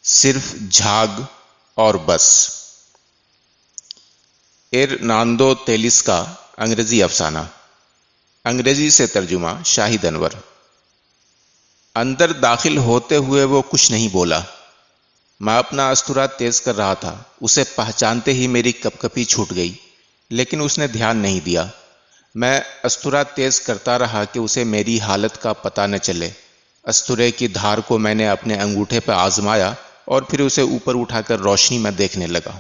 صرف جھاگ اور بس۔ ارناندو تیلیس کا انگریزی افسانہ، انگریزی سے ترجمہ شاہد انور۔ اندر داخل ہوتے ہوئے وہ کچھ نہیں بولا۔ میں اپنا استورا تیز کر رہا تھا، اسے پہچانتے ہی میری کپ کپی چھوٹ گئی، لیکن اس نے دھیان نہیں دیا۔ میں استورا تیز کرتا رہا کہ اسے میری حالت کا پتہ نہ چلے۔ استورے کی دھار کو میں نے اپنے انگوٹھے پہ آزمایا اور پھر اسے اوپر اٹھا کر روشنی میں دیکھنے لگا۔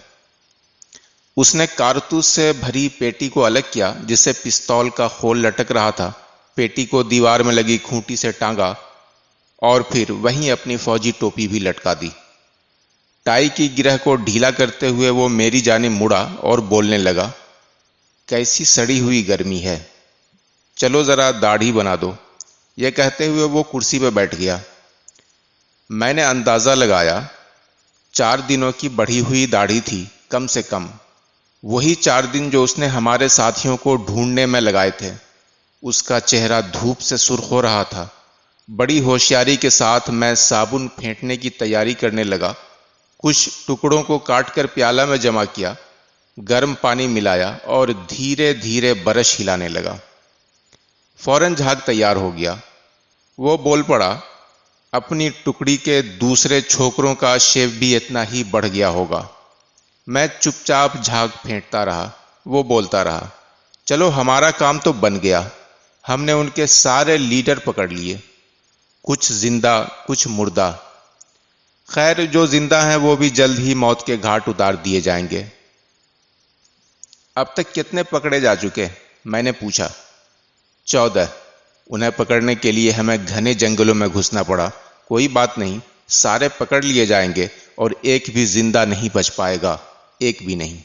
اس نے کارتوس سے بھری پیٹی کو الگ کیا جس سے پستول کا خول لٹک رہا تھا، پیٹی کو دیوار میں لگی کھوٹی سے ٹانگا اور پھر وہیں اپنی فوجی ٹوپی بھی لٹکا دی۔ ٹائی کی گرہ کو ڈھیلا کرتے ہوئے وہ میری جانب مڑا اور بولنے لگا، کیسی سڑی ہوئی گرمی ہے، چلو ذرا داڑھی بنا دو۔ یہ کہتے ہوئے وہ کرسی پہ بیٹھ گیا۔ میں نے اندازہ لگایا 4 دنوں کی بڑھی ہوئی داڑھی تھی کم سے کم، وہی 4 دن جو اس نے ہمارے ساتھیوں کو ڈھونڈنے میں لگائے تھے۔ اس کا چہرہ دھوپ سے سرخ ہو رہا تھا۔ بڑی ہوشیاری کے ساتھ میں صابن پھینٹنے کی تیاری کرنے لگا۔ کچھ ٹکڑوں کو کاٹ کر پیالہ میں جمع کیا، گرم پانی ملایا اور دھیرے دھیرے برش ہلانے لگا۔ فوراً جھاگ تیار ہو گیا۔ وہ بول پڑا، اپنی ٹکڑی کے دوسرے چھوکروں کا شیو بھی اتنا ہی بڑھ گیا ہوگا۔ میں چپ چاپ جھاگ پھینٹتا رہا۔ وہ بولتا رہا، چلو ہمارا کام تو بن گیا۔ ہم نے ان کے سارے لیڈر پکڑ لیے، کچھ زندہ کچھ مردہ۔ خیر جو زندہ ہیں وہ بھی جلد ہی موت کے گھاٹ اتار دیے جائیں گے۔ اب تک کتنے پکڑے جا چکے؟ میں نے پوچھا۔ 14۔ انہیں پکڑنے کے لیے ہمیں گھنے جنگلوں میں گھسنا پڑا۔ کوئی بات نہیں، سارے پکڑ لیے جائیں گے اور ایک بھی زندہ نہیں بچ پائے گا، ایک بھی نہیں۔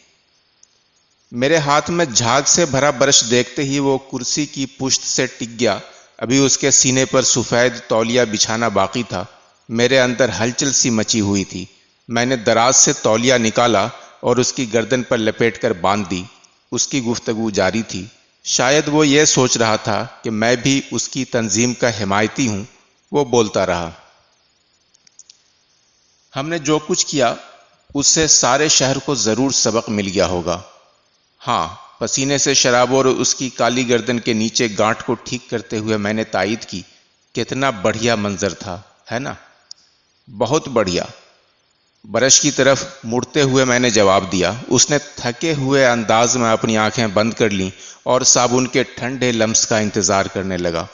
میرے ہاتھ میں جھاگ سے بھرا برش دیکھتے ہی وہ کرسی کی پشت سے ٹک گیا۔ ابھی اس کے سینے پر سفید تولیہ بچھانا باقی تھا۔ میرے اندر ہلچل سی مچی ہوئی تھی۔ میں نے دراز سے تولیہ نکالا اور اس کی گردن پر لپیٹ کر باندھ دی۔ اس کی گفتگو جاری تھی۔ شاید وہ یہ سوچ رہا تھا کہ میں بھی اس کی تنظیم کا حمایتی ہوں۔ وہ بولتا رہا، ہم نے جو کچھ کیا اس سے سارے شہر کو ضرور سبق مل گیا ہوگا۔ ہاں، پسینے سے شراب اور اس کی کالی گردن کے نیچے گانٹھ کو ٹھیک کرتے ہوئے میں نے تائید کی، کتنا بڑھیا منظر تھا، ہے نا؟ بہت بڑھیا۔ برش کی طرف مڑتے ہوئے میں نے جواب دیا۔ اس نے تھکے ہوئے انداز میں اپنی آنکھیں بند کر لیں اور صابن کے ٹھنڈے لمس کا انتظار کرنے لگا۔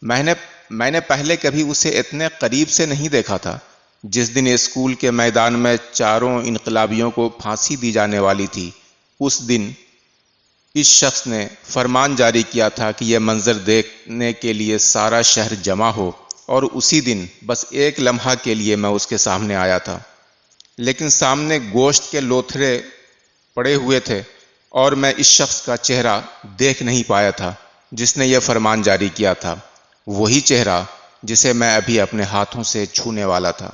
میں نے پہلے کبھی اسے اتنے قریب سے نہیں دیکھا تھا۔ جس دن اسکول کے میدان میں 4 انقلابیوں کو پھانسی دی جانے والی تھی، اس دن اس شخص نے فرمان جاری کیا تھا کہ یہ منظر دیکھنے کے لیے سارا شہر جمع ہو، اور اسی دن بس ایک لمحہ کے لیے میں اس کے سامنے آیا تھا، لیکن سامنے گوشت کے لوتھڑے پڑے ہوئے تھے اور میں اس شخص کا چہرہ دیکھ نہیں پایا تھا جس نے یہ فرمان جاری کیا تھا، وہی چہرہ جسے میں ابھی اپنے ہاتھوں سے چھونے والا تھا۔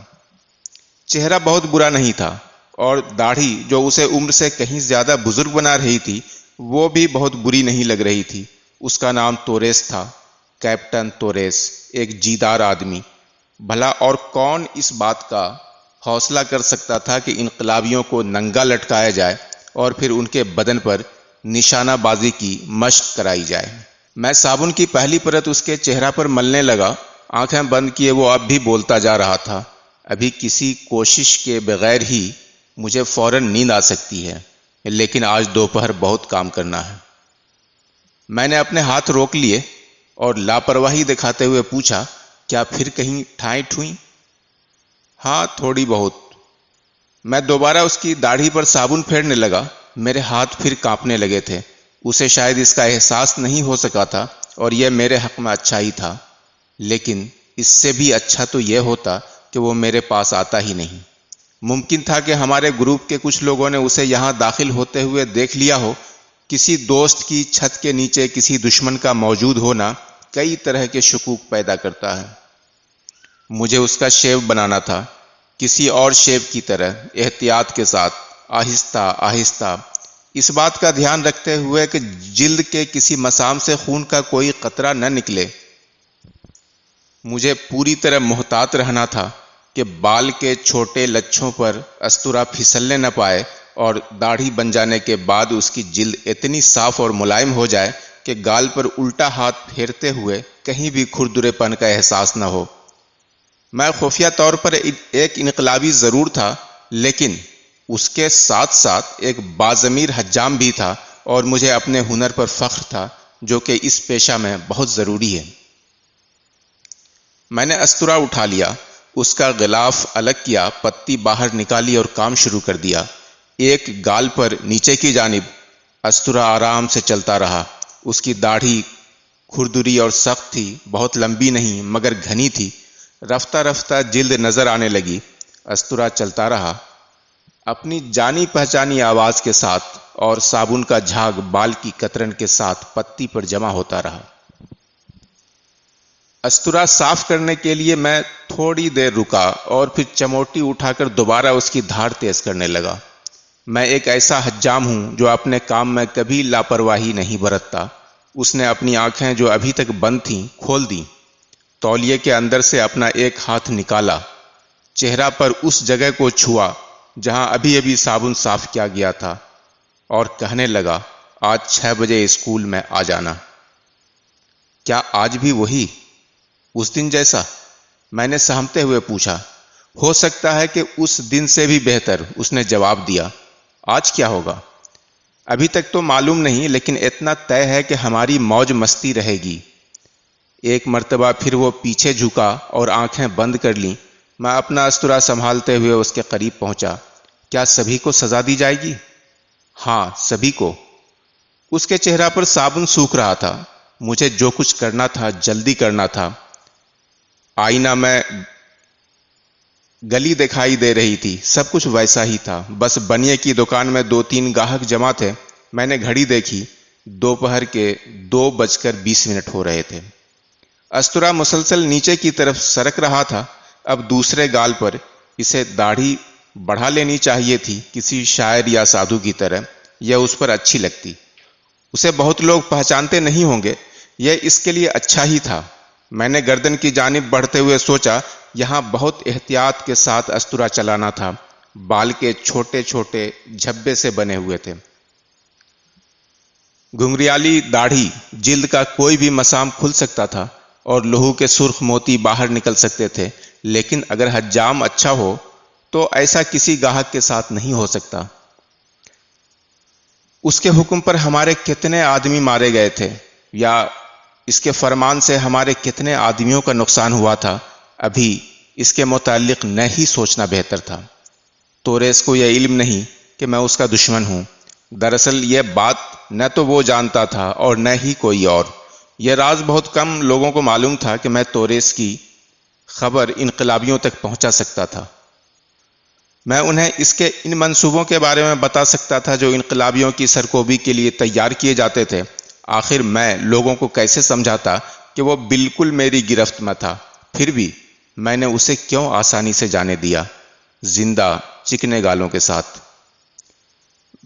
چہرہ بہت برا نہیں تھا اور داڑھی جو اسے عمر سے کہیں زیادہ بزرگ بنا رہی تھی وہ بھی بہت بری نہیں لگ رہی تھی۔ اس کا نام توریس تھا، کیپٹن توریس، ایک جیدار آدمی۔ بھلا اور کون اس بات کا حوصلہ کر سکتا تھا کہ انقلابیوں کو ننگا لٹکایا جائے اور پھر ان کے بدن پر نشانہ بازی کی مشق کرائی جائے۔ میں صابن کی پہلی پرت اس کے چہرہ پر ملنے لگا۔ آنکھیں بند کیے وہ اب بھی بولتا جا رہا تھا۔ ابھی کسی کوشش کے بغیر ہی مجھے فوراً نیند آ سکتی ہے، لیکن آج دوپہر بہت کام کرنا ہے۔ میں نے اپنے ہاتھ روک لیے اور لاپرواہی دکھاتے ہوئے پوچھا، کیا پھر کہیں ٹھائیں ٹھوئیں؟ ہاں، تھوڑی بہت۔ میں دوبارہ اس کی داڑھی پر صابن پھیرنے لگا۔ میرے ہاتھ پھر کانپنے لگے تھے۔ اسے شاید اس کا احساس نہیں ہو سکا تھا اور یہ میرے حق میں اچھا ہی تھا، لیکن اس سے بھی اچھا تو یہ ہوتا کہ وہ میرے پاس آتا ہی نہیں۔ ممکن تھا کہ ہمارے گروپ کے کچھ لوگوں نے اسے یہاں داخل ہوتے ہوئے دیکھ لیا ہو۔ کسی دوست کی چھت کے نیچے کسی دشمن کا موجود ہونا کئی طرح کے شکوک پیدا کرتا ہے۔ مجھے اس کا شیو بنانا تھا، کسی اور شیو کی طرح، احتیاط کے ساتھ، آہستہ آہستہ، اس بات کا دھیان رکھتے ہوئے کہ جلد کے کسی مسام سے خون کا کوئی قطرہ نہ نکلے۔ مجھے پوری طرح محتاط رہنا تھا کہ بال کے چھوٹے لچھوں پر استورا پھسلنے نہ پائے اور داڑھی بن جانے کے بعد اس کی جلد اتنی صاف اور ملائم ہو جائے کہ گال پر الٹا ہاتھ پھیرتے ہوئے کہیں بھی کھردرے پن کا احساس نہ ہو۔ میں خفیہ طور پر ایک انقلابی ضرور تھا، لیکن اس کے ساتھ ساتھ ایک باضمیر حجام بھی تھا، اور مجھے اپنے ہنر پر فخر تھا، جو کہ اس پیشہ میں بہت ضروری ہے۔ میں نے استورا اٹھا لیا، اس کا غلاف الگ کیا، پتی باہر نکالی اور کام شروع کر دیا۔ ایک گال پر نیچے کی جانب استورا آرام سے چلتا رہا۔ اس کی داڑھی کھردری اور سخت تھی، بہت لمبی نہیں مگر گھنی تھی۔ رفتہ رفتہ جلد نظر آنے لگی۔ استورا چلتا رہا، اپنی جانی پہچانی آواز کے ساتھ، اور صابن کا جھاگ بال کی کترن کے ساتھ پتی پر جمع ہوتا رہا۔ استورا صاف کرنے کے لیے میں تھوڑی دیر رکا اور پھر چموٹی اٹھا کر دوبارہ اس کی دھاڑ تیز کرنے لگا۔ میں ایک ایسا حجام ہوں جو اپنے کام میں کبھی لاپرواہی نہیں برتتا۔ اس نے اپنی آنکھیں جو ابھی تک بند تھیں کھول دیں، تولیے کے اندر سے اپنا ایک ہاتھ نکالا، چہرہ پر اس جگہ کو چھوا جہاں ابھی ابھی صابن صاف کیا گیا تھا، اور کہنے لگا، آج 6 بجے اسکول میں آ جانا۔ کیا آج بھی وہی اس دن جیسا؟ میں نے سہمتے ہوئے پوچھا۔ ہو سکتا ہے کہ اس دن سے بھی بہتر، اس نے جواب دیا۔ آج کیا ہوگا؟ ابھی تک تو معلوم نہیں، لیکن اتنا طے ہے کہ ہماری موج مستی رہے گی۔ ایک مرتبہ پھر وہ پیچھے جھکا اور آنکھیں بند کر لیں۔ میں اپنا استورا سنبھالتے ہوئے اس کے قریب پہنچا۔ کیا سبھی کو سزا دی جائے گی؟ ہاں، سبھی کو۔ اس کے چہرہ پر صابن سوکھ رہا تھا۔ مجھے جو کچھ کرنا تھا جلدی کرنا تھا۔ آئینہ میں گلی دکھائی دے رہی تھی، سب کچھ ویسا ہی تھا، بس بنیے کی دکان میں 2-3 گاہک جمع تھے۔ میں نے گھڑی دیکھی، دوپہر کے 2:20 ہو رہے تھے۔ استورا مسلسل نیچے کی طرف سرک رہا تھا۔ اب دوسرے گال پر اسے داڑھی بڑھا لینی چاہیے تھی، کسی شاعر یا سادھو کی طرح، یہ اس پر اچھی لگتی۔ اسے بہت لوگ پہچانتے نہیں ہوں گے، یہ اس کے لیے اچھا ہی تھا۔ میں نے گردن کی جانب بڑھتے ہوئے سوچا، یہاں بہت احتیاط کے ساتھ استورا چلانا تھا۔ بال کے چھوٹے چھوٹے جھبے سے بنے ہوئے تھے۔ گھنگریالی داڑھی، جلد کا کوئی بھی مسام کھل سکتا تھا، اور لہو کے سرخ موتی باہر نکل سکتے تھے، لیکن اگر حجام اچھا ہو تو ایسا کسی گاہک کے ساتھ نہیں ہو سکتا۔ اس کے حکم پر ہمارے کتنے آدمی مارے گئے تھے، یا اس کے فرمان سے ہمارے کتنے آدمیوں کا نقصان ہوا تھا، ابھی اس کے متعلق نہ ہی سوچنا بہتر تھا۔ توریس کو یہ علم نہیں کہ میں اس کا دشمن ہوں۔ دراصل یہ بات نہ تو وہ جانتا تھا اور نہ ہی کوئی اور۔ یہ راز بہت کم لوگوں کو معلوم تھا کہ میں توریس کی خبر انقلابیوں تک پہنچا سکتا تھا۔ میں انہیں اس کے ان منصوبوں کے بارے میں بتا سکتا تھا جو انقلابیوں کی سرکوبی کے لیے تیار کیے جاتے تھے۔ آخر میں لوگوں کو کیسے سمجھاتا کہ وہ بالکل میری گرفت میں تھا؟ پھر بھی میں نے اسے کیوں آسانی سے جانے دیا، زندہ چکنے گالوں کے ساتھ؟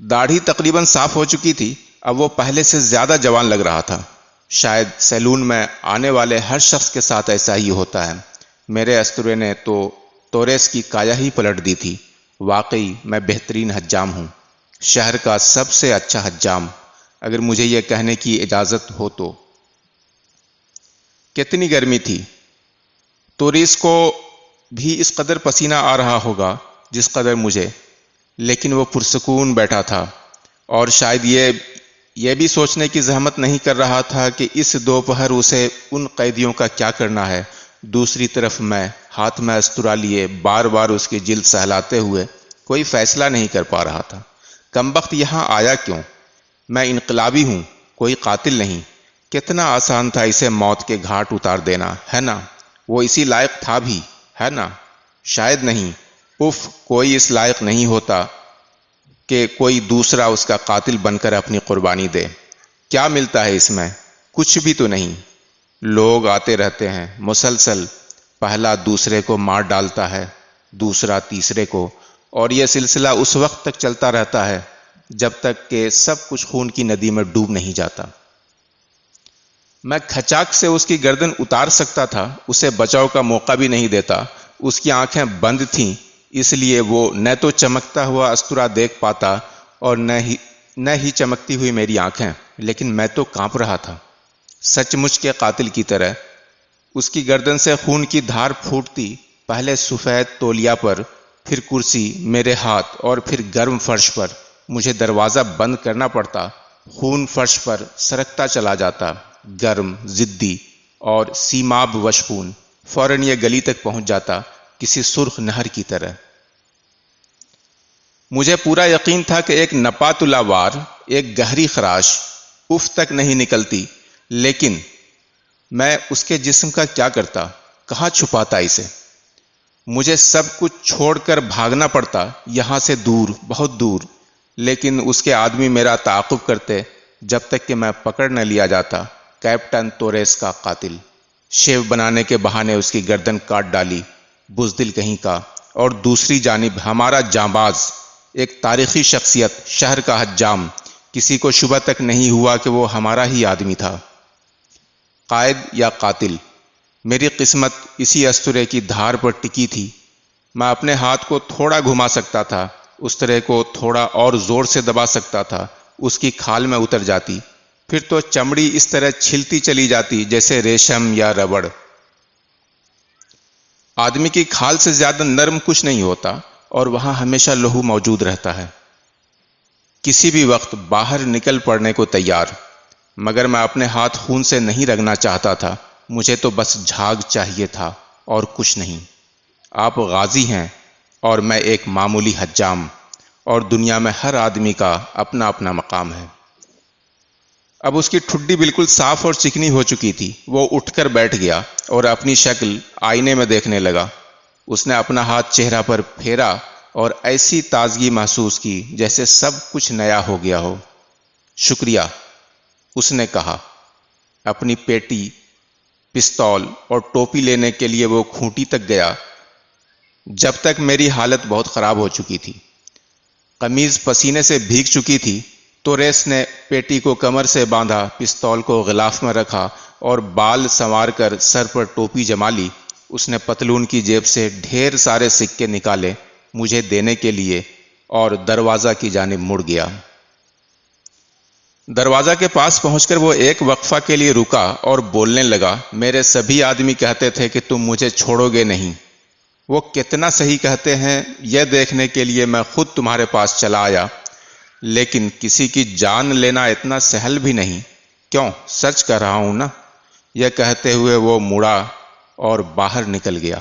داڑھی تقریباً صاف ہو چکی تھی، اب وہ پہلے سے زیادہ جوان لگ رہا تھا۔ شاید سیلون میں آنے والے ہر شخص کے ساتھ ایسا ہی ہوتا ہے۔ میرے استورے نے تو توریس کی کایا ہی پلٹ دی تھی۔ واقعی میں بہترین حجام ہوں، شہر کا سب سے اچھا حجام، اگر مجھے یہ کہنے کی اجازت ہو تو۔ کتنی گرمی تھی! توریس کو بھی اس قدر پسینہ آ رہا ہوگا جس قدر مجھے، لیکن وہ پرسکون بیٹھا تھا، اور شاید یہ بھی سوچنے کی زحمت نہیں کر رہا تھا کہ اس دوپہر اسے ان قیدیوں کا کیا کرنا ہے۔ دوسری طرف میں ہاتھ میں استورا لیے بار بار اس کی جلد سہلاتے ہوئے کوئی فیصلہ نہیں کر پا رہا تھا۔ کمبخت یہاں آیا کیوں؟ میں انقلابی ہوں، کوئی قاتل نہیں۔ کتنا آسان تھا اسے موت کے گھاٹ اتار دینا، ہے نا؟ وہ اسی لائق تھا بھی، ہے نا؟ شاید نہیں۔ اف، کوئی اس لائق نہیں ہوتا کہ کوئی دوسرا اس کا قاتل بن کر اپنی قربانی دے۔ کیا ملتا ہے اس میں؟ کچھ بھی تو نہیں۔ لوگ آتے رہتے ہیں مسلسل، پہلا دوسرے کو مار ڈالتا ہے، دوسرا تیسرے کو، اور یہ سلسلہ اس وقت تک چلتا رہتا ہے جب تک کہ سب کچھ خون کی ندی میں ڈوب نہیں جاتا۔ میں کھچاک سے اس کی گردن اتار سکتا تھا، اسے بچاؤ کا موقع بھی نہیں دیتا۔ اس کی آنکھیں بند تھیں، اس لیے وہ نہ تو چمکتا ہوا استورا دیکھ پاتا اور نہ ہی چمکتی ہوئی میری آنکھیں، لیکن میں تو کانپ رہا تھا، سچ مچ کے قاتل کی طرح۔ اس کی گردن سے خون کی دھار پھوٹتی، پہلے سفید تولیہ پر، پھر کرسی، میرے ہاتھ، اور پھر گرم فرش پر۔ مجھے دروازہ بند کرنا پڑتا، خون فرش پر سرکتا چلا جاتا، گرم، ضدی اور سیماب وشخون۔ فوراً یہ گلی تک پہنچ جاتا، کسی سرخ نہر کی طرح۔ مجھے پورا یقین تھا کہ ایک نپاتلا وار، ایک گہری خراش اف تک نہیں نکلتی، لیکن میں اس کے جسم کا کیا کرتا، کہاں چھپاتا اسے؟ مجھے سب کچھ چھوڑ کر بھاگنا پڑتا، یہاں سے دور، بہت دور، لیکن اس کے آدمی میرا تعاقب کرتے جب تک کہ میں پکڑ نہ لیا جاتا۔ کیپٹن توریس کا قاتل، شیو بنانے کے بہانے اس کی گردن کاٹ ڈالی، بزدل کہیں کا۔ اور دوسری جانب ہمارا جانباز، ایک تاریخی شخصیت، شہر کا حجام، کسی کو شبہ تک نہیں ہوا کہ وہ ہمارا ہی آدمی تھا۔ قائد یا قاتل، میری قسمت اسی استورے کی دھار پر ٹکی تھی۔ میں اپنے ہاتھ کو تھوڑا گھما سکتا تھا، استرے کو تھوڑا اور زور سے دبا سکتا تھا، اس کی کھال میں اتر جاتی، پھر تو چمڑی اس طرح چھلتی چلی جاتی جیسے ریشم یا ربڑ۔ آدمی کی کھال سے زیادہ نرم کچھ نہیں ہوتا، اور وہاں ہمیشہ لہو موجود رہتا ہے، کسی بھی وقت باہر نکل پڑنے کو تیار۔ مگر میں اپنے ہاتھ خون سے نہیں رنگنا چاہتا تھا، مجھے تو بس جھاگ چاہیے تھا اور کچھ نہیں۔ آپ غازی ہیں اور میں ایک معمولی حجام، اور دنیا میں ہر آدمی کا اپنا اپنا مقام ہے۔ اب اس کی ٹھڈی بالکل صاف اور چکنی ہو چکی تھی۔ وہ اٹھ کر بیٹھ گیا اور اپنی شکل آئینے میں دیکھنے لگا۔ اس نے اپنا ہاتھ چہرہ پر پھیرا اور ایسی تازگی محسوس کی جیسے سب کچھ نیا ہو گیا ہو۔ شکریہ، اس نے کہا۔ اپنی پیٹی، پستول اور ٹوپی لینے کے لیے وہ کھوٹی تک گیا، جب تک میری حالت بہت خراب ہو چکی تھی۔ قمیض پسینے سے بھیگ چکی تھی۔ توریس نے پیٹی کو کمر سے باندھا، پستول کو غلاف میں رکھا اور بال سنوار کر سر پر ٹوپی جما لی۔ اس نے پتلون کی جیب سے ڈھیر سارے سکے نکالے مجھے دینے کے لیے، اور دروازہ کی جانب مڑ گیا۔ دروازہ کے پاس پہنچ کر وہ ایک وقفہ کے لیے رکا اور بولنے لگا، میرے سبھی آدمی کہتے تھے کہ تم مجھے چھوڑو گے نہیں۔ وہ کتنا صحیح کہتے ہیں یہ دیکھنے کے لیے میں خود تمہارے پاس چلا آیا، لیکن کسی کی جان لینا اتنا سہل بھی نہیں۔ کیوں، سچ کہہ رہا ہوں نا؟ یہ کہتے ہوئے وہ مڑا اور باہر نکل گیا۔